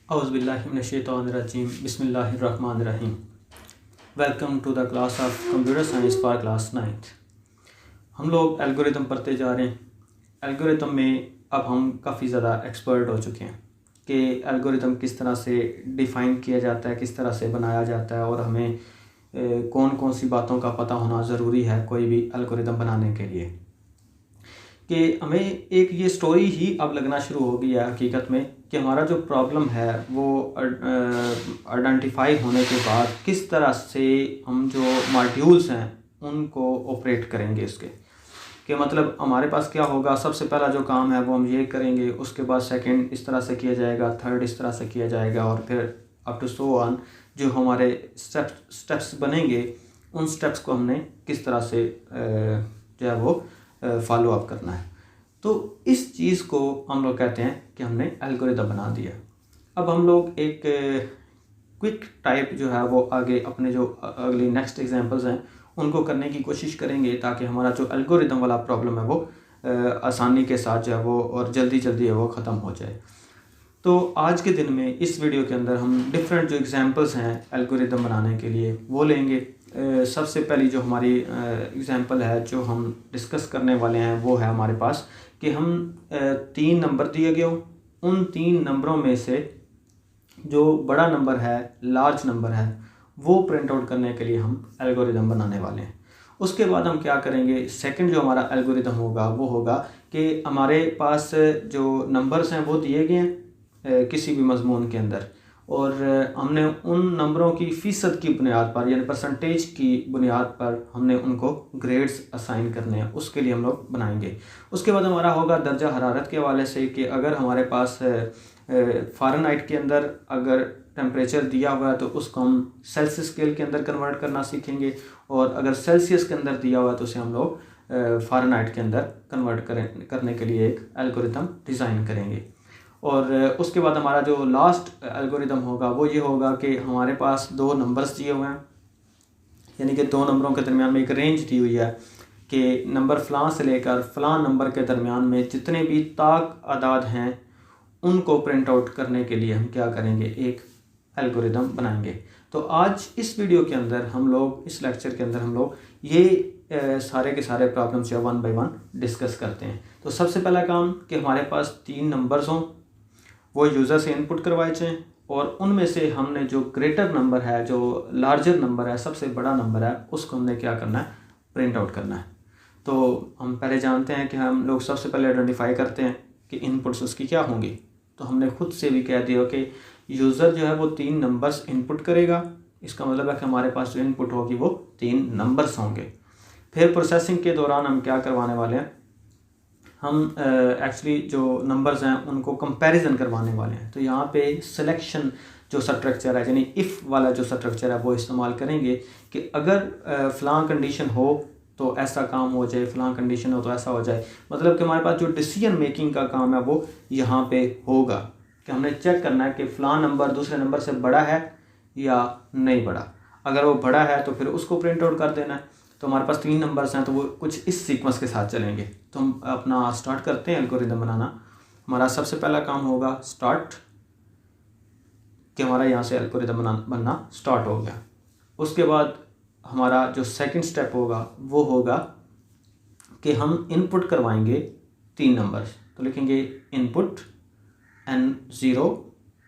औज़ुबिल्लाहिमिनश्शैतानिर्रजीम बिस्मिल्लाहिर्रहमानिर्रहीम। Welcome to the class of computer science for class 9th। हम लोग algorithm पढ़ते जा रहे हैं। एल्गोरिदम में अब हम काफ़ी ज़्यादा एक्सपर्ट हो चुके हैं कि एल्गोरिदम किस तरह से डिफ़ाइन किया जाता है, किस तरह से बनाया जाता है और हमें कौन कौन सी बातों का पता होना ज़रूरी है कोई भी एल्गोरिदम बनाने के लिए। कि हमें एक ये स्टोरी ही अब लगना शुरू हो गई है हकीकत में कि हमारा जो प्रॉब्लम है वो आइडेंटिफाई होने के बाद किस तरह से हम जो मॉड्यूल्स हैं उनको ऑपरेट करेंगे। इसके कि मतलब हमारे पास क्या होगा, सबसे पहला जो काम है वो हम ये करेंगे, उसके बाद सेकंड इस तरह से किया जाएगा, थर्ड इस तरह से किया जाएगा और फिर अप टू सो ऑन जो हमारे स्टेप्स बनेंगे उन स्टेप्स को हमने किस तरह से जो है वो फॉलो अप करना है। तो इस चीज़ को हम लोग कहते हैं कि हमने एल्गोरिदम बना दिया। अब हम लोग एक क्विक टाइप जो है वो आगे अपने जो अगली नेक्स्ट एग्जांपल्स हैं उनको करने की कोशिश करेंगे ताकि हमारा जो एल्गोरिदम वाला प्रॉब्लम है वो आसानी के साथ जो है वो और जल्दी जल्दी है वो ख़त्म हो जाए। तो आज के दिन में इस वीडियो के अंदर हम डिफरेंट जो एग्जांपल्स हैं एल्गोरिदम बनाने के लिए वो लेंगे। सबसे पहली जो हमारी एग्जांपल है जो हम डिस्कस करने वाले हैं वो है हमारे पास कि हम 3 नंबर दिए गए हो, उन 3 नंबरों में से जो बड़ा नंबर है, लार्ज नंबर है, वो प्रिंट आउट करने के लिए हम एल्गोरिदम बनाने वाले हैं। उसके बाद हम क्या करेंगे, सेकंड जो हमारा एल्गोरिदम होगा वो होगा कि हमारे पास जो नंबर्स हैं वो दिए गए हैं किसी भी मजमून के अंदर और हमने उन नंबरों की फ़ीसद की बुनियाद पर यानी परसेंटेज की बुनियाद पर हमने उनको ग्रेड्स असाइन करने हैं, उसके लिए हम लोग बनाएंगे। उसके बाद हमारा होगा दर्जा हरारत के हवाले से कि अगर हमारे पास फ़ारेनहाइट के अंदर अगर टेम्परेचर दिया हुआ है तो उसको हम सेल्सियस स्केल के अंदर कन्वर्ट करना सीखेंगे और अगर सेल्सियस के अंदर दिया हुआ है तो उसे हम लोग फ़ारेनहाइट के अंदर कन्वर्ट करने के लिए एक एल्गोरिदम डिज़ाइन करेंगे। और उसके बाद हमारा जो लास्ट एल्गोरिदम होगा वो ये होगा कि हमारे पास 2 नंबर्स दिए हुए हैं, यानी कि 2 नंबरों के दरमियान में एक रेंज दी हुई है कि नंबर फ़लाँ से लेकर फ़लाँ नंबर के दरमियान में जितने भी ताक आदाद हैं उनको प्रिंट आउट करने के लिए हम क्या करेंगे, एक एल्गोरिदम बनाएंगे। तो आज इस वीडियो के अंदर हम लोग, इस लेक्चर के अंदर हम लोग ये सारे के सारे प्रॉब्लम्स या 1 बाय 1 डिस्कस करते हैं। तो सबसे पहला काम कि हमारे पास 3 नंबर्स हों, वो यूज़र से इनपुट करवाए जाएँ और उनमें से हमने जो ग्रेटर नंबर है, जो लार्जर नंबर है, सबसे बड़ा नंबर है, उसको हमने क्या करना है, प्रिंट आउट करना है। तो हम पहले जानते हैं कि हम लोग सबसे पहले आइडेंटिफाई करते हैं कि इनपुट्स उसकी क्या होंगी। तो हमने खुद से भी कह दिया कि यूज़र जो है वो 3 नंबर्स इनपुट करेगा, इसका मतलब है कि हमारे पास जो इनपुट होगी वो 3 नंबर्स होंगे। फिर प्रोसेसिंग के दौरान हम क्या करवाने वाले हैं, हम एक्चुअली जो नंबर्स हैं उनको कंपैरिजन करवाने वाले हैं। तो यहाँ पे सिलेक्शन जो स्ट्रक्चर है यानी इफ़ वाला जो स्ट्रक्चर है वो इस्तेमाल करेंगे कि अगर फ़लाँ कंडीशन हो तो ऐसा काम हो जाए, फ़लाँ कंडीशन हो तो ऐसा हो जाए। मतलब कि हमारे पास जो डिसीजन मेकिंग का काम है वो यहाँ पे होगा कि हमने चेक करना है कि फ़लाँ नंबर दूसरे नंबर से बड़ा है या नहीं बड़ा। अगर वो बड़ा है तो फिर उसको प्रिंट आउट कर देना है। तो हमारे पास 3 नंबर्स हैं तो वो कुछ इस सीक्वेंस के साथ चलेंगे। तो हम अपना स्टार्ट करते हैं एल्गोरिदम बनाना। हमारा सबसे पहला काम होगा स्टार्ट, कि हमारा यहाँ से एल्गोरिदम बनना स्टार्ट हो गया। उसके बाद हमारा जो सेकंड स्टेप होगा वो होगा कि हम इनपुट करवाएंगे 3 नंबर्स। तो लिखेंगे इनपुट N0,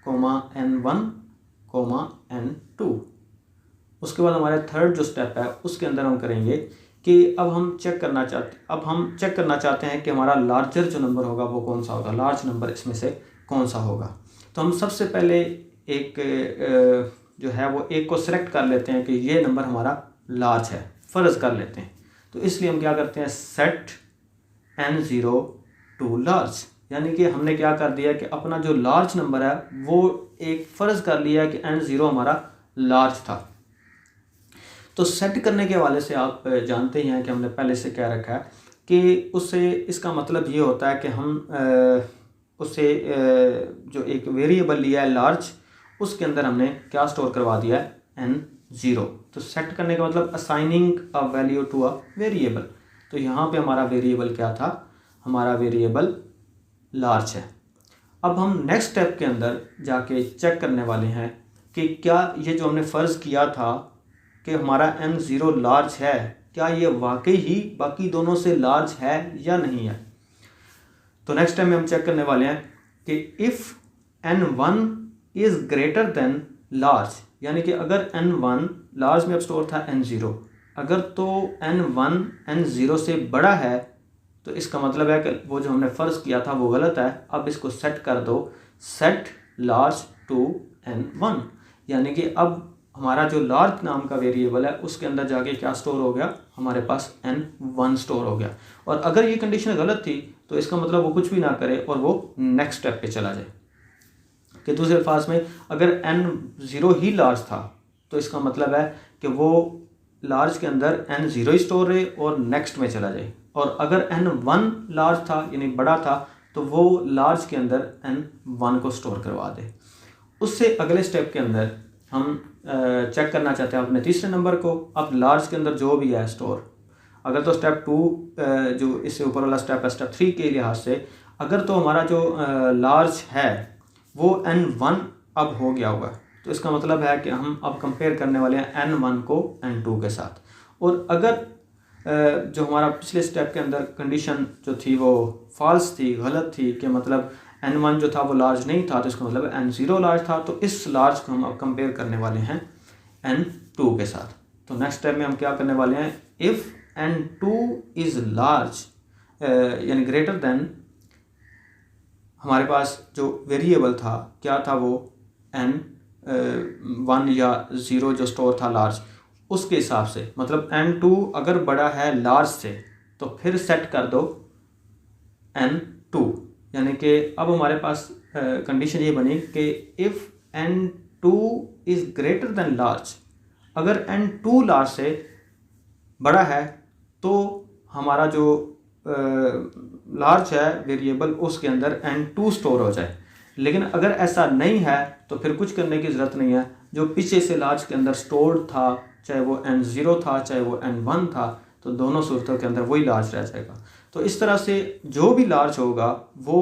N1, N2। उसके बाद हमारे थर्ड जो स्टेप है उसके अंदर हम करेंगे कि अब हम चेक करना चाहते हैं कि हमारा लार्जर जो नंबर होगा वो कौन सा होगा, लार्ज नंबर इसमें से कौन सा होगा। तो हम सबसे पहले एक जो है वो एक को सिलेक्ट कर लेते हैं कि ये नंबर हमारा लार्ज है, फ़र्ज़ कर लेते हैं। तो इसलिए हम क्या करते हैं, सेट N0 टू लार्ज, यानी कि हमने क्या कर दिया कि अपना जो लार्ज नंबर है वो एक फ़र्ज़ कर लिया कि N0 हमारा लार्ज था। तो सेट करने के हवाले से आप जानते ही हैं कि हमने पहले से कह रखा है कि उससे इसका मतलब ये होता है कि हम उससे जो एक वेरिएबल लिया है लार्ज, उसके अंदर हमने क्या स्टोर करवा दिया है, N0। तो सेट करने का मतलब assigning a value to a variable. तो यहाँ पे हमारा वेरिएबल क्या था, हमारा वेरिएबल लार्ज है। अब हम नेक्स्ट स्टेप के अंदर जाके चेक करने वाले हैं कि क्या ये जो हमने फ़र्ज़ किया था कि हमारा n0 लार्ज है, क्या ये वाकई ही बाकी दोनों से लार्ज है या नहीं है। तो नेक्स्ट टाइम में हम चेक करने वाले हैं कि if n1 is greater than large, यानी कि अगर n1 लार्ज में अब स्टोर था n0, अगर तो n1 n0 से बड़ा है तो इसका मतलब है कि वो जो हमने फ़र्ज़ किया था वो गलत है। अब इसको सेट कर दो, सेट लार्ज टू n1, यानी कि अब हमारा जो लार्ज नाम का वेरिएबल है उसके अंदर जाके क्या स्टोर हो गया, हमारे पास n1 स्टोर हो गया। और अगर ये कंडीशन गलत थी तो इसका मतलब वो कुछ भी ना करे और वो नेक्स्ट स्टेप पे चला जाए। कि दूसरे अल्फाज में अगर n0 ही लार्ज था तो इसका मतलब है कि वो लार्ज के अंदर n0 ही स्टोर रहे और नेक्स्ट में चला जाए। और अगर n1 लार्ज था यानी बड़ा था तो वो लार्ज के अंदर n1 को स्टोर करवा दे। उससे अगले स्टेप के अंदर हम चेक करना चाहते हैं अपने तीसरे नंबर को। अब लार्ज के अंदर जो भी है स्टोर, अगर तो स्टेप 2 जो इससे ऊपर वाला स्टेप है स्टेप 3 के लिहाज से, अगर तो हमारा जो लार्ज है वो n1 अब हो गया होगा तो इसका मतलब है कि हम अब कंपेयर करने वाले हैं n1 को n2 के साथ। और अगर जो हमारा पिछले स्टेप के अंदर कंडीशन जो थी वो फॉल्स थी, गलत थी, कि मतलब n1 जो था वो लार्ज नहीं था तो इसका मतलब n0 लार्ज था, तो इस लार्ज को हम अब कंपेयर करने वाले हैं n2 के साथ। तो नेक्स्ट स्टेप में हम क्या करने वाले हैं, इफ़ n2 इज़ लार्ज यानी ग्रेटर देन, हमारे पास जो वेरिएबल था क्या था वो n1 या 0 जो स्टोर था लार्ज, उसके हिसाब से मतलब n2 अगर बड़ा है लार्ज से तो फिर सेट कर दो n2, यानी कि अब हमारे पास कंडीशन ये बनी कि if n2 is greater than large, अगर n2 लार्ज से बड़ा है तो हमारा जो लार्ज है वेरिएबल उसके अंदर n2 स्टोर हो जाए। लेकिन अगर ऐसा नहीं है तो फिर कुछ करने की ज़रूरत नहीं है, जो पीछे से लार्ज के अंदर स्टोर्ड था चाहे वो n0 था चाहे वो n1 था, तो दोनों सूरतों के अंदर वही लार्ज रह जाएगा। तो इस तरह से जो भी लार्ज होगा वो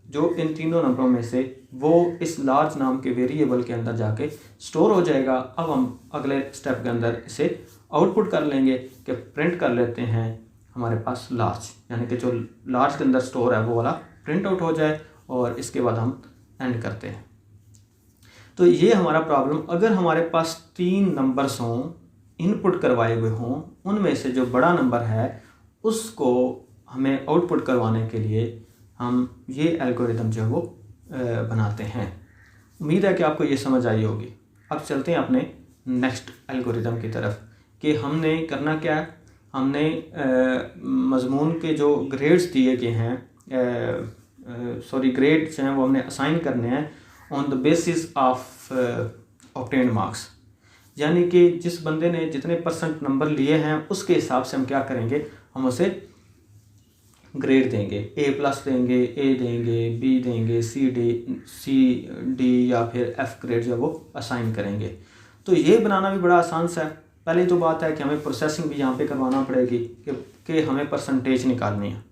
जो इन तीनों नंबरों में से वो इस लार्ज नाम के वेरिएबल के अंदर जाके स्टोर हो जाएगा। अब हम अगले स्टेप के अंदर इसे आउटपुट कर लेंगे कि प्रिंट कर लेते हैं हमारे पास लार्ज, यानी कि जो लार्ज के अंदर स्टोर है वो वाला प्रिंट आउट हो जाए और इसके बाद हम एंड करते हैं। तो ये हमारा प्रॉब्लम, अगर हमारे पास 3 नंबर्स हों, इनपुट करवाए हुए हों, उनमें से जो बड़ा नंबर है उसको हमें आउटपुट करवाने के लिए हम ये एल्गोरिदम जो है वो बनाते हैं। उम्मीद है कि आपको ये समझ आई होगी। अब चलते हैं अपने नेक्स्ट एल्गोरिदम की तरफ कि हमने करना क्या है। हमने मज़मून के जो ग्रेड्स दिए गए हैं, ग्रेड्स हैं वो हमने असाइन करने हैं on the basis of obtained marks, यानी कि जिस बंदे ने जितने % नंबर लिए हैं उसके हिसाब से हम क्या करेंगे, हम उसे ग्रेड देंगे, A+ देंगे, A देंगे, B देंगे, C D या फिर F ग्रेड जो वो असाइन करेंगे। तो ये बनाना भी बड़ा आसान सा है। पहली तो बात है कि हमें प्रोसेसिंग भी यहाँ पे करवाना पड़ेगी कि हमें परसेंटेज निकालनी है।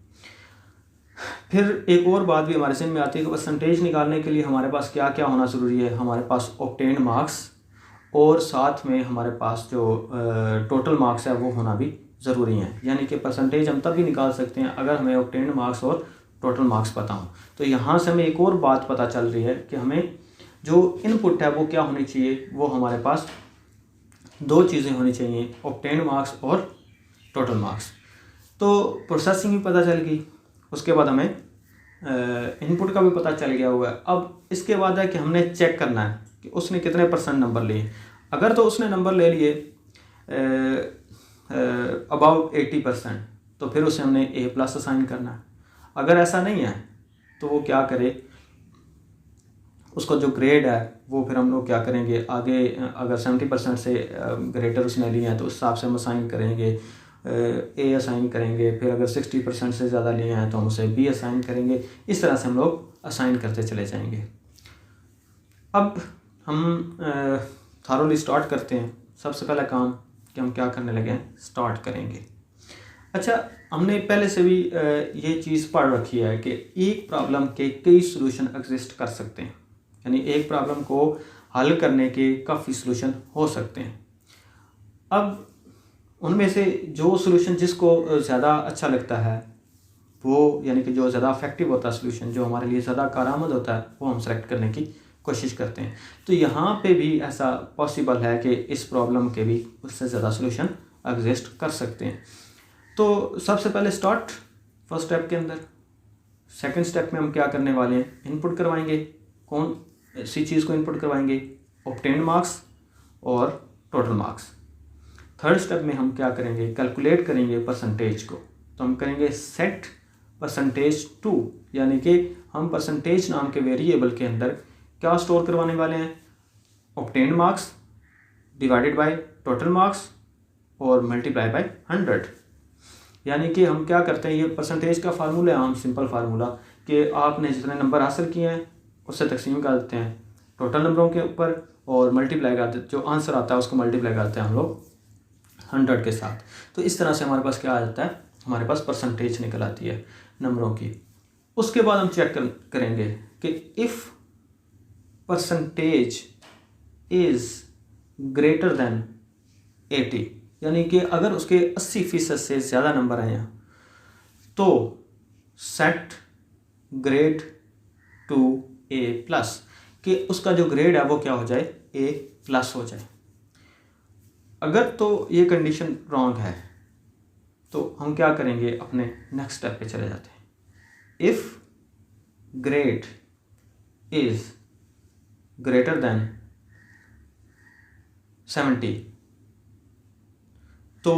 फिर एक और बात भी हमारे समझ में आती है कि परसेंटेज निकालने के लिए हमारे पास क्या क्या होना ज़रूरी है। हमारे पास ऑब्टेन्ड मार्क्स और साथ में हमारे पास जो टोटल मार्क्स है वो होना भी ज़रूरी है, यानी कि परसेंटेज हम तब भी निकाल सकते हैं अगर हमें ऑब्टेन्ड मार्क्स और टोटल मार्क्स पता हो। तो यहाँ से हमें एक और बात पता चल रही है कि हमें जो इनपुट है वो क्या होनी चाहिए, वो हमारे पास 2 चीज़ें होनी चाहिए, ऑब्टेन्ड मार्क्स और टोटल मार्क्स। तो प्रोसेसिंग भी पता चल गई, उसके बाद हमें इनपुट का भी पता चल गया हुआ है। अब इसके बाद है कि हमने चेक करना है कि उसने कितने % नंबर लिए। अगर तो उसने नंबर ले लिए अबाउट 80% तो फिर उसे हमने A+ असाइन करना है। अगर ऐसा नहीं है तो वो क्या करे, उसको जो ग्रेड है वो फिर हम लोग क्या करेंगे आगे, अगर 70% से ग्रेटर उसने लिए हैं तो उस हिसाब से हम असाइन करेंगे, A असाइन करेंगे। फिर अगर 60% से ज़्यादा लिए हैं तो हम उसे B असाइन करेंगे। इस तरह से हम लोग असाइन करते चले जाएंगे। अब हम थारोली स्टार्ट करते हैं। सबसे पहला काम कि हम क्या करने लगे हैं, स्टार्ट करेंगे। अच्छा, हमने पहले से भी ये चीज़ पढ़ रखी है कि एक प्रॉब्लम के कई सॉल्यूशन एग्जिस्ट कर सकते हैं, यानी एक प्रॉब्लम को हल करने के काफ़ी सॉल्यूशन हो सकते हैं। अब उनमें से जो सॉल्यूशन जिसको ज़्यादा अच्छा लगता है वो, यानी कि जो ज़्यादा इफेक्टिव होता है सॉल्यूशन, जो हमारे लिए ज़्यादा कारआमद होता है, वो हम सेलेक्ट करने की कोशिश करते हैं। तो यहाँ पे भी ऐसा पॉसिबल है कि इस प्रॉब्लम के भी उससे ज़्यादा सॉल्यूशन एग्जिस्ट कर सकते हैं। तो सबसे पहले स्टार्ट फर्स्ट स्टेप के अंदर। सेकंड स्टेप में हम क्या करने वाले हैं, इनपुट करवाएंगे। कौन सी चीज़ को इनपुट करवाएंगे, ऑब्टेन्ड मार्क्स और टोटल मार्क्स। थर्ड स्टेप में हम क्या करेंगे, कैलकुलेट करेंगे परसेंटेज को। तो हम करेंगे सेट परसेंटेज टू, यानी कि हम परसेंटेज नाम के वेरिएबल के अंदर क्या स्टोर करवाने वाले हैं, obtained marks divided by total marks और मल्टीप्लाई बाय 100। यानी कि हम क्या करते हैं, ये परसेंटेज का फार्मूला है, हम सिंपल फार्मूला कि आपने जितने नंबर हासिल किए हैं उससे तकसीम कर देते हैं टोटल नंबरों के ऊपर और मल्टीप्लाई कर देते, जो आंसर आता है उसको मल्टीप्लाई करते हैं हम लोग 100 के साथ। तो इस तरह से हमारे पास क्या आ जाता है, हमारे पास परसेंटेज निकल आती है नंबरों की। उसके बाद हम चेक करेंगे कि if percentage is greater than 80, यानी कि अगर उसके 80% से ज़्यादा नंबर आए हैं तो सेट ग्रेड टू A+, कि उसका जो ग्रेड है वो क्या हो जाए, A+ हो जाए। अगर तो ये कंडीशन रॉन्ग है तो हम क्या करेंगे, अपने नेक्स्ट स्टेप पे चले जाते हैं। If grade is greater than 70 तो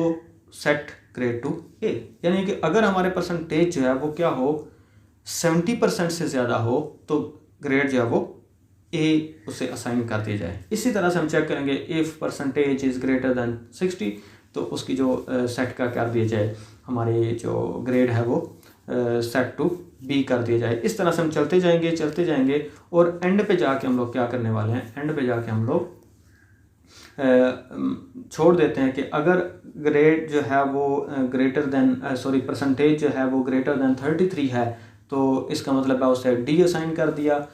सेट ग्रेड टू A, यानी कि अगर हमारे परसेंटेज जो है वो क्या हो, 70% से ज़्यादा हो तो ग्रेड जो है वो A उसे असाइन कर दिया जाए। इसी तरह से हम चेक करेंगे if percentage is greater than 60 तो उसकी जो सेट का कर दिया जाए, हमारे जो ग्रेड है वो सेट टू B कर दिया जाए। इस तरह से हम चलते जाएंगे और एंड पे जाके हम लोग क्या करने वाले हैं, एंड पे जाके हम लोग छोड़ देते हैं कि अगर ग्रेड जो है वो ग्रेटर दैन परसेंटेज जो है वो ग्रेटर दैन 33 है तो इसका मतलब है उसे D असाइन कर दिया,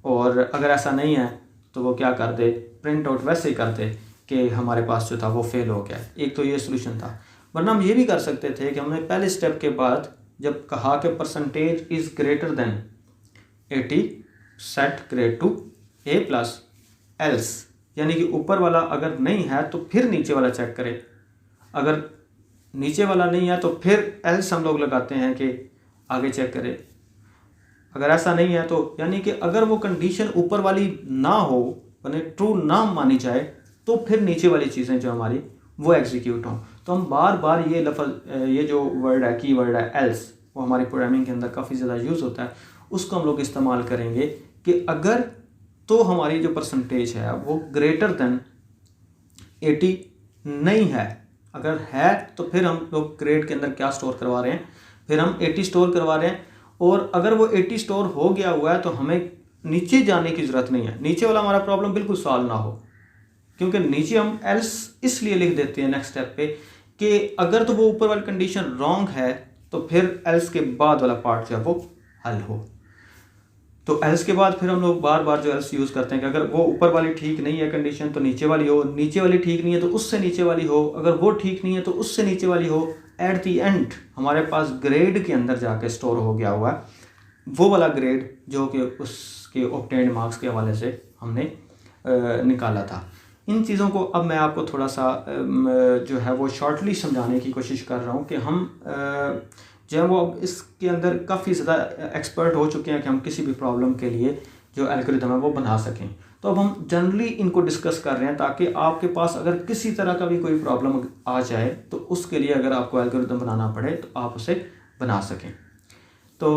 और अगर ऐसा नहीं है तो वो क्या कर दे, प्रिंट आउट वैसे ही कर दे कि हमारे पास जो था वो फेल हो गया। एक तो ये सोल्यूशन था, वरना हम ये भी कर सकते थे कि हमने पहले स्टेप के बाद जब कहा कि percentage is greater than 80 set grade two A+, else, यानी कि ऊपर वाला अगर नहीं है तो फिर नीचे वाला चेक करें, अगर नीचे वाला नहीं है तो फिर एल्स हम लोग लगाते हैं कि आगे चेक करें। अगर ऐसा नहीं है तो यानी कि अगर वो कंडीशन ऊपर वाली ना हो, यानी ट्रू ना मानी जाए, तो फिर नीचे वाली चीज़ें जो हमारी वो एग्जीक्यूट हों। तो हम बार बार ये लफ्ज़, ये जो वर्ड है, की वर्ड है एल्स, वो हमारी प्रोग्रामिंग के अंदर काफ़ी ज़्यादा यूज़ होता है, उसको हम लोग इस्तेमाल करेंगे कि अगर तो हमारी जो परसेंटेज है वो ग्रेटर दैन 80 नहीं है, अगर है तो फिर हम लोग ग्रेड के अंदर क्या स्टोर करवा रहे हैं, फिर हम 80 स्टोर करवा रहे हैं। और अगर वो 80 स्टोर हो गया हुआ है तो हमें नीचे जाने की ज़रूरत नहीं है, नीचे वाला हमारा प्रॉब्लम बिल्कुल सॉल्व ना हो, क्योंकि नीचे हम एल्स इसलिए लिख देते हैं नेक्स्ट स्टेप पे कि अगर तो वो ऊपर वाली कंडीशन रॉन्ग है तो फिर एल्स के बाद वाला पार्ट जो है वो हल हो। तो एल्स के बाद फिर हम लोग बार बार जो एल्स यूज़ करते हैं कि अगर वो ऊपर वाली ठीक नहीं है कंडीशन तो नीचे वाली हो, नीचे वाली ठीक नहीं है तो उससे नीचे वाली हो, अगर वो ठीक नहीं है तो उससे नीचे वाली हो। एट दी एंड हमारे पास ग्रेड के अंदर जाके स्टोर हो गया हुआ है वो वाला ग्रेड जो कि उसके ऑब्टेन्ड मार्क्स के हवाले से हमने निकाला था। इन चीज़ों को अब मैं आपको थोड़ा सा जो है वो शॉर्टली समझाने की कोशिश कर रहा हूँ कि हम जो है वो अब इसके अंदर काफ़ी ज़्यादा एक्सपर्ट हो चुके हैं कि हम किसी भी प्रॉब्लम के लिए जो एल्गोरिथम है वो बना सकें। तो अब हम जनरली इनको डिस्कस कर रहे हैं ताकि आपके पास अगर किसी तरह का भी कोई प्रॉब्लम आ जाए तो उसके लिए अगर आपको एल्गोरिथम बनाना पड़े तो आप उसे बना सकें। तो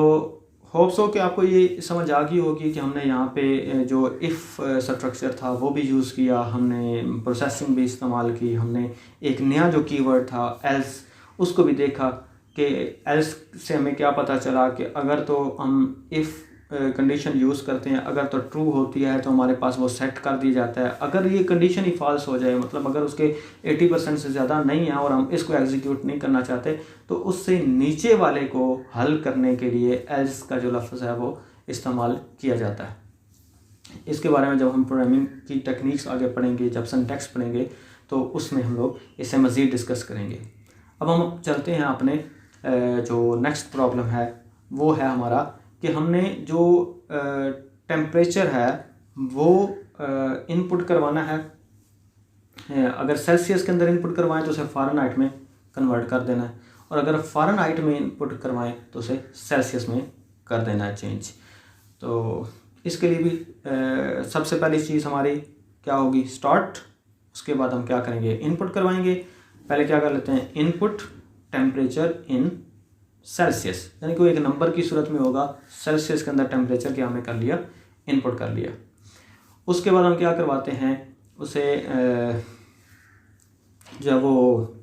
होप्स हो कि आपको ये समझ आ गई होगी कि हमने यहाँ पे जो इफ़ स्ट्रक्चर था वो भी यूज़ किया, हमने प्रोसेसिंग भी इस्तेमाल की, हमने एक नया जो कीवर्ड था एल्स उसको भी देखा कि एल्स से हमें क्या पता चला कि अगर तो हम इफ़ कंडीशन यूज़ करते हैं, अगर तो ट्रू होती है तो हमारे पास वो सेट कर दिया जाता है। अगर ये कंडीशन ही फॉल्स हो जाए, मतलब अगर उसके 80% से ज़्यादा नहीं है और हम इसको एग्जीक्यूट नहीं करना चाहते, तो उससे नीचे वाले को हल करने के लिए एल्स का जो लफ्ज़ है वो इस्तेमाल किया जाता है। इसके बारे में जब हम प्रोग्रामिंग की टेक्निक्स आगे पढ़ेंगे, जब सिंटैक्स पढ़ेंगे, तो उसमें हम लोग इसे मज़ीद डिस्कस करेंगे। अब हम चलते हैं अपने जो नेक्स्ट प्रॉब्लम है वो है हमारा कि हमने जो टेम्परेचर है वो इनपुट करवाना है। अगर सेल्सियस के अंदर इनपुट करवाएं तो उसे फ़ारेनहाइट में कन्वर्ट कर देना है, और अगर फ़ारेनहाइट में इनपुट करवाएं तो उसे सेल्सियस में कर देना है चेंज। तो इसके लिए भी सबसे पहली चीज़ हमारी क्या होगी, स्टार्ट। उसके बाद हम क्या करेंगे, इनपुट करवाएंगे। पहले क्या कर लेते हैं, इनपुट टेम्परेचर इन सेल्सियस, यानी कोई एक नंबर की सूरत में होगा, सेल्सियस के अंदर टेम्परेचर क्या हमने कर लिया, इनपुट कर लिया। उसके बाद हम क्या करवाते हैं, उसे जब वो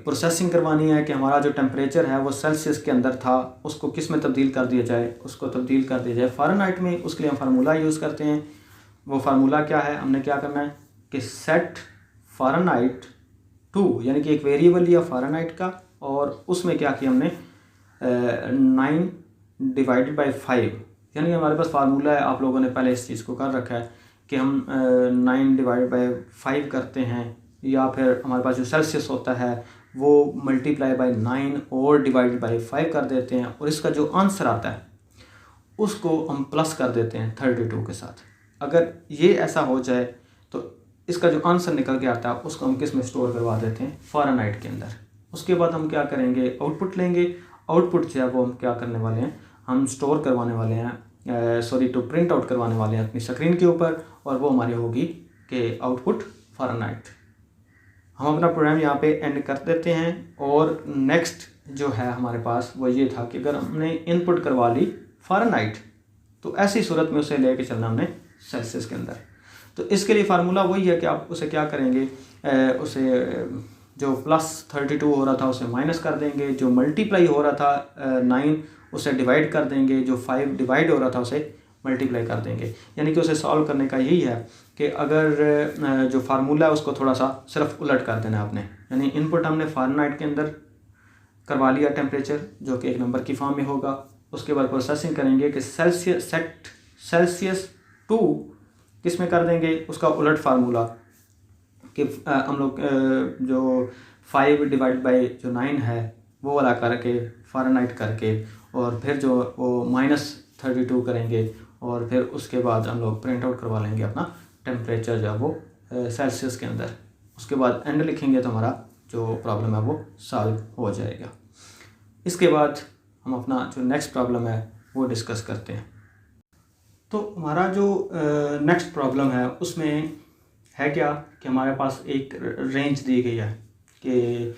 प्रोसेसिंग करवानी है कि हमारा जो टेम्परेचर है वो सेल्सियस के अंदर था, उसको किस में तब्दील कर दिया जाए, उसको तब्दील कर दिया जाए फ़ारेनहाइट में। उसके लिए हम फार्मूला यूज़ करते हैं। वो फार्मूला क्या है, हमने क्या करना है कि सेट फ़ारेनहाइट टू, यानी कि एक वेरिएबल लिया फ़ारेनहाइट का, और उसमें क्या किया हमने 9 डिवाइडेड बाई 5, यानी हमारे पास फार्मूला है, आप लोगों ने पहले इस चीज़ को कर रखा है कि हम 9 डिवाइडेड बाई 5 करते हैं, या फिर हमारे पास जो सेल्सियस होता है वो मल्टीप्लाई बाई 9 और डिवाइडेड बाई 5 कर देते हैं, और इसका जो आंसर आता है उसको हम प्लस कर देते हैं 32 के साथ। अगर ये ऐसा हो जाए तो इसका जो आंसर निकल के आता है उसको हम किस में स्टोर करवा देते हैं, फ़ारेनहाइट के अंदर। उसके बाद हम क्या करेंगे, आउटपुट लेंगे। आउटपुट जो है वो हम क्या करने वाले हैं, हम स्टोर करवाने वाले हैं, टू प्रिंट आउट करवाने वाले हैं अपनी स्क्रीन के ऊपर, और वो हमारी होगी कि आउटपुट फ़ारेनहाइट। हम अपना प्रोग्राम यहाँ पे एंड कर देते हैं। और नेक्स्ट जो है हमारे पास वो ये था कि अगर हमने इनपुट करवा ली फ़ारेनहाइट, तो ऐसी सूरत में उसे लेके चलना हमने सेल्सियस के अंदर। तो इसके लिए फार्मूला वही है कि आप उसे क्या करेंगे, उसे जो +32 हो रहा था उसे माइनस कर देंगे, जो मल्टीप्लाई हो रहा था 9 उसे डिवाइड कर देंगे, जो 5 डिवाइड हो रहा था उसे मल्टीप्लाई कर देंगे। यानी कि उसे सॉल्व करने का यही है कि अगर जो फार्मूला है उसको थोड़ा सा सिर्फ उलट कर देना आपने। यानी इनपुट हमने फ़ारेनहाइट के अंदर करवा लिया टेम्परेचर, जो कि एक नंबर की फॉर्म में होगा। उसके बाद प्रोसेसिंग करेंगे कि सेल्सियस टू किस में कर देंगे, उसका उलट फार्मूला कि हम लोग जो 5 डिवाइड बाई जो 9 है वो वाला करके फ़ारेनहाइट करके, और फिर जो वो -32 करेंगे, और फिर उसके बाद हम लोग प्रिंट आउट करवा लेंगे अपना टेम्परेचर जो है वो सेल्सियस के अंदर। उसके बाद एंड लिखेंगे तो हमारा जो प्रॉब्लम है वो सॉल्व हो जाएगा। इसके बाद हम अपना जो नेक्स्ट प्रॉब्लम है वो डिस्कस करते हैं। तो हमारा जो नेक्स्ट प्रॉब्लम है उसमें है क्या कि हमारे पास एक रेंज दी गई है कि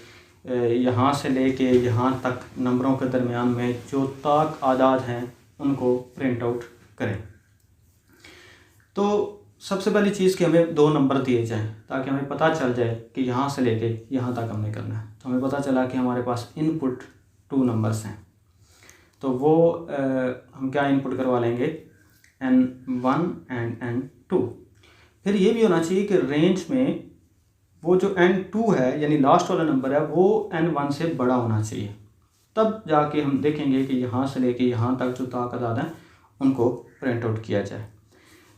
यहाँ से लेके यहाँ तक नंबरों के दरमियान में जो ताक आदाद हैं उनको प्रिंट आउट करें। तो सबसे पहली चीज़ कि हमें 2 नंबर दिए जाएं ताकि हमें पता चल जाए कि यहाँ से लेके यहाँ तक हमने करना है। तो हमें पता चला कि हमारे पास इनपुट 2 नंबर्स हैं, तो वो हम क्या इनपुट करवा लेंगे, N1 एंड N2। फिर ये भी होना चाहिए कि रेंज में वो जो N2 है यानी लास्ट वाला नंबर है वो N1 से बड़ा होना चाहिए, तब जाके हम देखेंगे कि यहाँ से लेके यहाँ तक जो तादाद हैं उनको प्रिंट आउट किया जाए।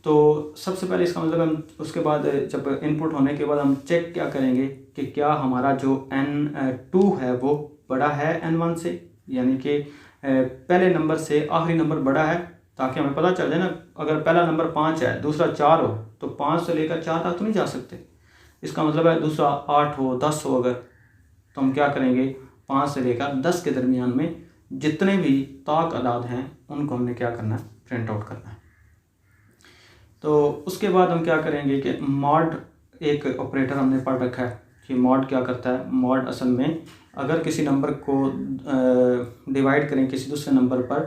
तो सबसे पहले इसका मतलब हम उसके बाद जब इनपुट होने के बाद हम चेक क्या करेंगे कि क्या हमारा जो N2 है वो बड़ा है N1 से, यानी कि पहले नंबर से आखिरी नंबर बड़ा है, ताकि हमें पता चल जाए ना, अगर पहला नंबर 5 है दूसरा 4 हो तो 5 से लेकर 4 तक तो नहीं जा सकते। इसका मतलब है दूसरा 8 हो 10 हो अगर, तो हम क्या करेंगे 5 से लेकर 10 के दरमियान में जितने भी ताक आदाद हैं उनको हमने क्या करना है, प्रिंट आउट करना है। तो उसके बाद हम क्या करेंगे कि मॉड एक ऑपरेटर हमने पढ़ रखा है कि मॉड क्या करता है। मॉड असल में अगर किसी नंबर को डिवाइड करें किसी दूसरे नंबर पर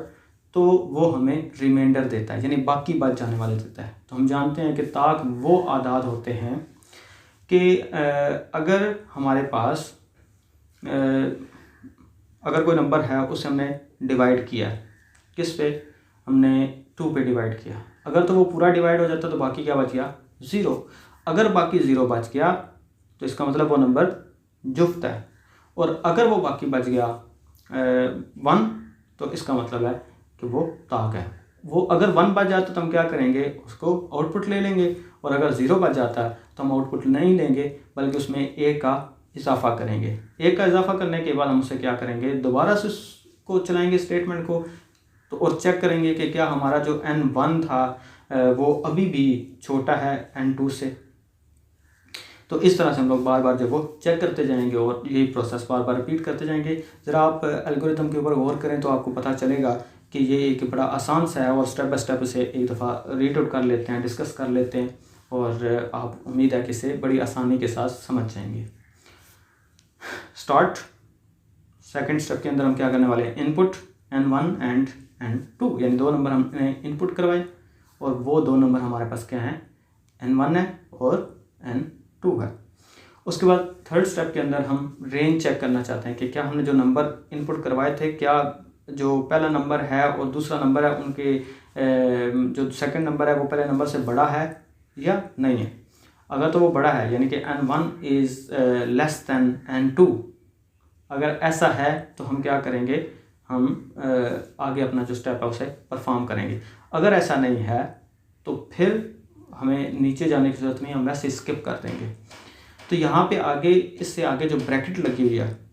तो वो हमें रिमाइंडर देता है, यानी बाकी बच जाने वाले देता है। तो हम जानते हैं कि ताक वो आदाद होते हैं कि अगर हमारे पास अगर कोई नंबर है उसे हमने डिवाइड किया है किस पे, हमने 2 पे डिवाइड किया, अगर तो वो पूरा डिवाइड हो जाता तो बाकी क्या बच गया 0। अगर बाकी 0 बच गया तो इसका मतलब वो नंबर जुफ्त है, और अगर वो बाकी बच गया 1 तो इसका मतलब है कि वो ताक है। वो अगर 1 बच जाता तो हम क्या करेंगे, उसको आउटपुट ले लेंगे, और अगर 0 बच जाता है तो हम आउटपुट नहीं लेंगे बल्कि उसमें a का इजाफा करेंगे। a का इजाफा करने के बाद हम उसे क्या करेंगे, दोबारा से उसको चलाएंगे स्टेटमेंट को, तो और चेक करेंगे कि क्या हमारा जो n1 था वो अभी भी छोटा है n2 से। तो इस तरह से हम लोग बार बार जब वो चेक करते जाएंगे और यही प्रोसेस बार बार रिपीट करते जाएंगे। ज़रा आप एल्गोरिथम के ऊपर गौर करें तो आपको पता चलेगा कि ये एक बड़ा आसान सा है, और स्टेप बाय स्टेप इसे एक दफ़ा रीड आउट कर लेते हैं, डिस्कस कर लेते हैं, और आप उम्मीद है कि इसे बड़ी आसानी के साथ समझ जाएंगे। स्टार्ट। सेकंड स्टेप के अंदर हम क्या करने वाले हैं, इनपुट n1 एंड n2, यानी 2 नंबर हमने इनपुट करवाए और वो 2 नंबर हमारे पास क्या है, n1 है और n2 है। उसके बाद थर्ड स्टेप के अंदर हम रेंज चेक करना चाहते हैं कि क्या हमने जो नंबर इनपुट करवाए थे, क्या जो पहला नंबर है और दूसरा नंबर है उनके जो सेकंड नंबर है वो पहले नंबर से बड़ा है या नहीं है। अगर तो वो बड़ा है यानी कि n1 is less than n2, अगर ऐसा है तो हम क्या करेंगे, हम आगे अपना जो स्टेप है उसे परफॉर्म करेंगे। अगर ऐसा नहीं है तो फिर हमें नीचे जाने की ज़रूरत नहीं, हम वैसे स्किप कर देंगे। तो यहाँ पे आगे, इससे आगे जो ब्रैकेट लगी हुई है,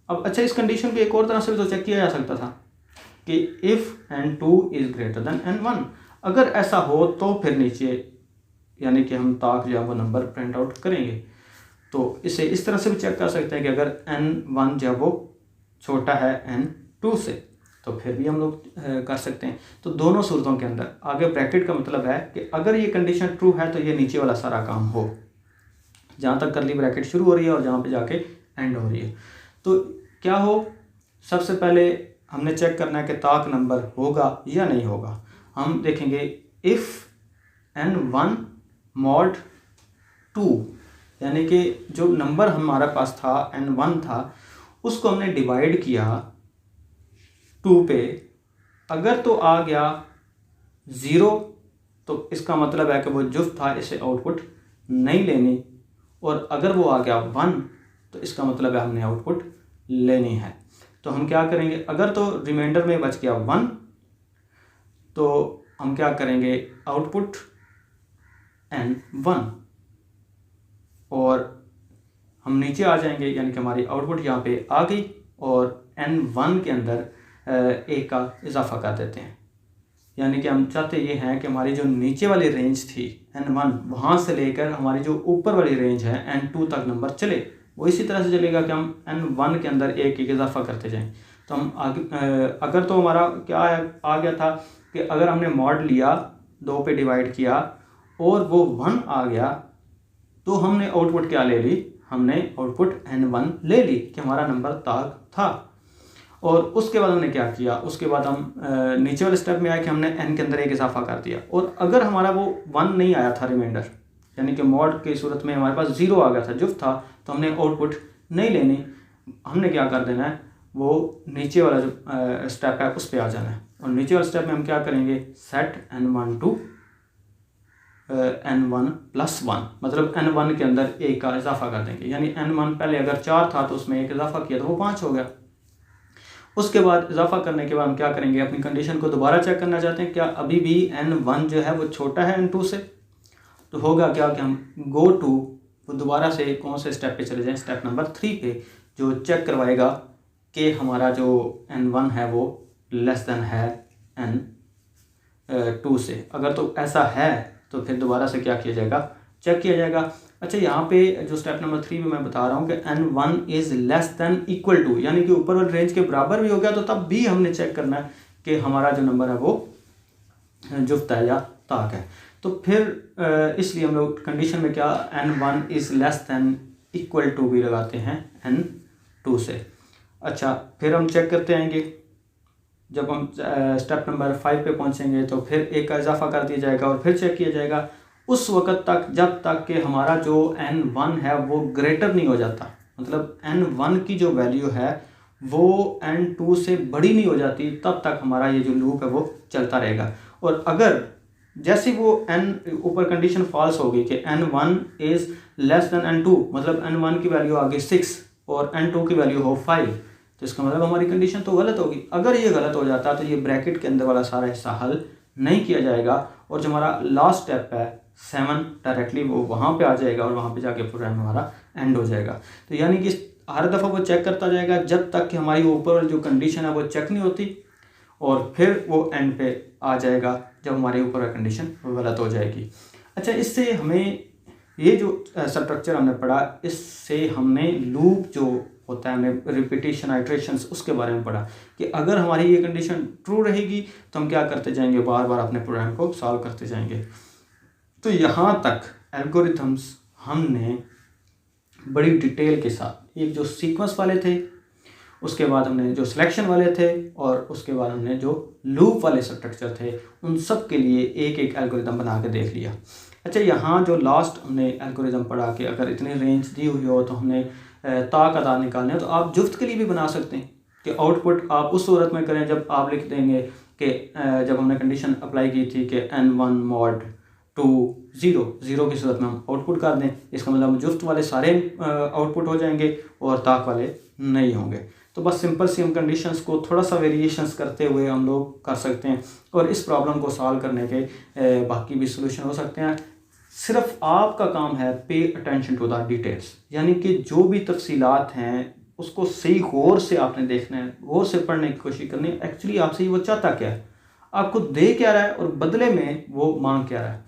अब अच्छा इस कंडीशन को एक और तरह से भी तो चेक किया जा सकता था कि if n2 is greater than n1, अगर ऐसा हो तो फिर नीचे यानी कि हम ताक जो है वो नंबर प्रिंट आउट करेंगे। तो इसे इस तरह से भी चेक कर सकते हैं कि अगर n1 जो है वो छोटा है n2 से, तो फिर भी हम लोग कर सकते हैं। तो दोनों सूरतों के अंदर आगे ब्रैकेट का मतलब है कि अगर ये कंडीशन ट्रू है तो ये नीचे वाला सारा काम हो, जहाँ तक करली ब्रैकेट शुरू हो रही है और जहाँ पे जाके एंड हो रही है। तो क्या हो, सबसे पहले हमने चेक करना है कि ताक नंबर होगा या नहीं होगा। हम देखेंगे इफ़ n1 mod 2, यानी कि जो नंबर हमारे पास था n1 था उसको हमने डिवाइड किया 2 पे, अगर तो आ गया 0 तो इसका मतलब है कि वो जुफ्त था, इसे आउटपुट नहीं लेनी, और अगर वो आ गया 1 तो इसका मतलब है हमने आउटपुट लेनी है। तो हम क्या करेंगे, अगर तो रिमाइंडर में बच गया 1 तो हम क्या करेंगे, आउटपुट n1, और हम नीचे आ जाएंगे यानी कि हमारी आउटपुट यहाँ पे आ गई, और n1 के अंदर a का इजाफा कर देते हैं। यानी कि हम चाहते ये हैं कि हमारी जो नीचे वाली रेंज थी n1, वहाँ से लेकर हमारी जो ऊपर वाली रेंज है n2 तक नंबर चले, वो इसी तरह से चलेगा कि हम n1 के अंदर एक इजाफा करते जाएं। तो हम आगे अगर तो हमारा क्या आ गया था कि अगर हमने मॉड लिया, 2 पे डिवाइड किया और वो 1 आ गया, तो हमने आउटपुट क्या ले ली, हमने आउटपुट n1 ले ली कि हमारा नंबर ताक था। और उसके बाद हमने क्या किया, उसके बाद हम नीचे वाले स्टेप में आए कि हमने n के अंदर एक इजाफा कर दिया, और अगर हमारा वो 1 नहीं आया था रिमाइंडर, यानी कि मॉड की सूरत में हमारे पास 0 आ गया था, जुफ्त था, तो हमने आउटपुट नहीं लेनी, हमने क्या कर देना है, वो नीचे वाला जो स्टेप है उस पर आ जाना है। और नीचे वाले स्टेप में हम क्या करेंगे, set n1 to n1 plus 1, मतलब n1 के अंदर एक का इजाफा कर देंगे, यानी n1 पहले अगर 4 था तो उसमें एक इजाफा किया तो वो 5 हो गया। उसके बाद इजाफा करने के बाद हम क्या करेंगे, अपनी कंडीशन को दोबारा चेक करना चाहते हैं, क्या अभी भी n1 जो है वो छोटा है n2 से। तो होगा क्या कि हम गो टू, वो दोबारा से कौन से स्टेप पे चले जाएं, स्टेप नंबर 3 पे, जो चेक करवाएगा कि हमारा जो n1 है वो लेस देन है n2 से। अगर तो ऐसा है तो फिर दोबारा से क्या किया जाएगा, चेक किया जाएगा। अच्छा, यहाँ पे जो स्टेप नंबर 3 में मैं बता रहा हूँ कि n1 is less than equal to, यानी कि ऊपर वाली रेंज के बराबर भी हो गया तो तब भी हमने चेक करना है कि हमारा जो नंबर है वो जुफ्त है या ताक है। तो फिर इसलिए हम लोग कंडीशन में क्या n1 is less than equal to भी लगाते हैं n2 से। अच्छा, फिर हम चेक करते आएंगे, जब हम स्टेप नंबर 5 पे पहुंचेंगे तो फिर एक का इजाफा कर दिया जाएगा और फिर चेक किया जाएगा उस वक़्त तक जब तक कि हमारा जो n1 है वो ग्रेटर नहीं हो जाता, मतलब n1 की जो वैल्यू है वो N2 से बड़ी नहीं हो जाती तब तक हमारा ये जो लूप है वो चलता रहेगा। और अगर जैसे वो ऊपर कंडीशन फॉल्स होगी कि N1 is less then N2, मतलब N1 की वैल्यू आगे 6 और N2 की वैल्यू हो 5, तो इसका मतलब हमारी कंडीशन तो गलत होगी। अगर ये गलत हो जाता तो ये ब्रैकेट के अंदर वाला सारा हिस्सा हल नहीं किया जाएगा और जो हमारा लास्ट स्टेप है 7 डायरेक्टली वो वहाँ पे आ जाएगा और वहाँ पे जाके प्रोग्राम हमारा एंड हो जाएगा। तो यानी कि हर दफ़ा वो चेक करता जाएगा जब तक कि हमारी ऊपर जो कंडीशन है वो चेक नहीं होती, और फिर वो एंड पे आ जाएगा जब हमारे ऊपर कंडीशन गलत हो जाएगी। अच्छा, इससे हमें ये जो स्ट्रक्चर हमने पढ़ा, इससे हमने लूप जो होता है, हमें रिपीटेशन आइट्रेशंस उसके बारे में पढ़ा कि अगर हमारी ये कंडीशन ट्रू रहेगी तो हम क्या करते जाएंगे, बार बार अपने प्रोग्राम को सॉल्व करते जाएंगे। तो यहाँ तक एल्गोरिथम्स हमने बड़ी डिटेल के साथ, एक जो सीक्वेंस वाले थे, उसके बाद हमने जो सिलेक्शन वाले थे, और उसके बाद हमने जो लूप वाले स्ट्रक्चर थे, उन सब के लिए एक एक एल्गोरिथम बना के देख लिया। अच्छा, यहाँ जो लास्ट हमने एल्गोरिथम पढ़ा कि अगर इतनी रेंज दी हुई हो तो हमने ता का दा निकालने हो, तो आप जुफ्त के लिए भी बना सकते हैं कि आउटपुट आप उस सूरत में करें जब आप लिख देंगे कि जब हमने कंडीशन अप्लाई की थी कि N1 mod 2 0 की सूरत में हम आउटपुट कर दें, इसका मतलब जुफ्त वाले सारे आउटपुट हो जाएंगे और ताक वाले नहीं होंगे। तो बस सिंपल सी हम कंडीशंस को थोड़ा सा वेरिएशंस करते हुए हम लोग कर सकते हैं और इस प्रॉब्लम को सॉल्व करने के बाकी भी सोल्यूशन हो सकते हैं। सिर्फ आपका काम है pay attention to the details, यानी कि जो भी तफसीलात हैं उसको सही गौर से आपने देखना है, गौर से पढ़ने की कोशिश करनी है। एक्चुअली आपसे वो चाहता क्या है, आपको दे क्या रहा है और बदले में वो मांग क्या रहा है,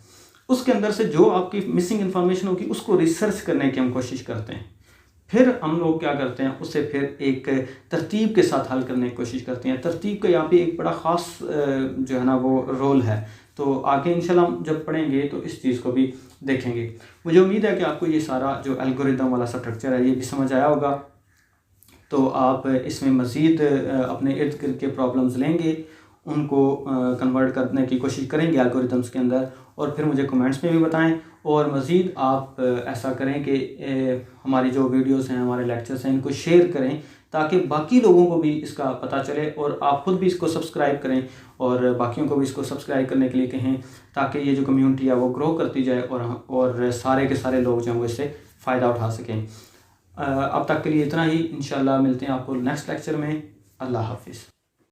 उसके अंदर से जो आपकी मिसिंग इन्फॉर्मेशन होगी उसको रिसर्च करने की हम कोशिश करते हैं। फिर हम लोग क्या करते हैं, उससे फिर एक तरतीब के साथ हल करने की कोशिश करते हैं। तरतीब का यहाँ पे एक बड़ा ख़ास जो है ना वो रोल है, तो आगे इंशाल्लाह हम जब पढ़ेंगे तो इस चीज़ को भी देखेंगे। मुझे उम्मीद है कि आपको ये सारा जो एल्गोरिदम वाला स्ट्रक्चर है ये भी समझ आया होगा। तो आप इसमें मज़ीद अपने इर्द गिर्द के प्रॉब्लम्स लेंगे, उनको कन्वर्ट करने की कोशिश करेंगे एल्गोरिदम्स के अंदर, और फिर मुझे कमेंट्स में भी बताएं। और मज़ीद आप ऐसा करें कि हमारी जो वीडियोस हैं, हमारे लेक्चर्स हैं, इनको शेयर करें ताकि बाकी लोगों को भी इसका पता चले, और आप ख़ुद भी इसको सब्सक्राइब करें और बाकियों को भी इसको सब्सक्राइब करने के लिए कहें ताकि ये जो कम्युनिटी है वो ग्रो करती जाए और सारे के सारे लोग जो हैं वो इससे फ़ायदा उठा सकें। अब तक के लिए इतना ही। इंशाल्लाह मिलते हैं आपको नेक्स्ट लेक्चर में। अल्लाह हाफिज़।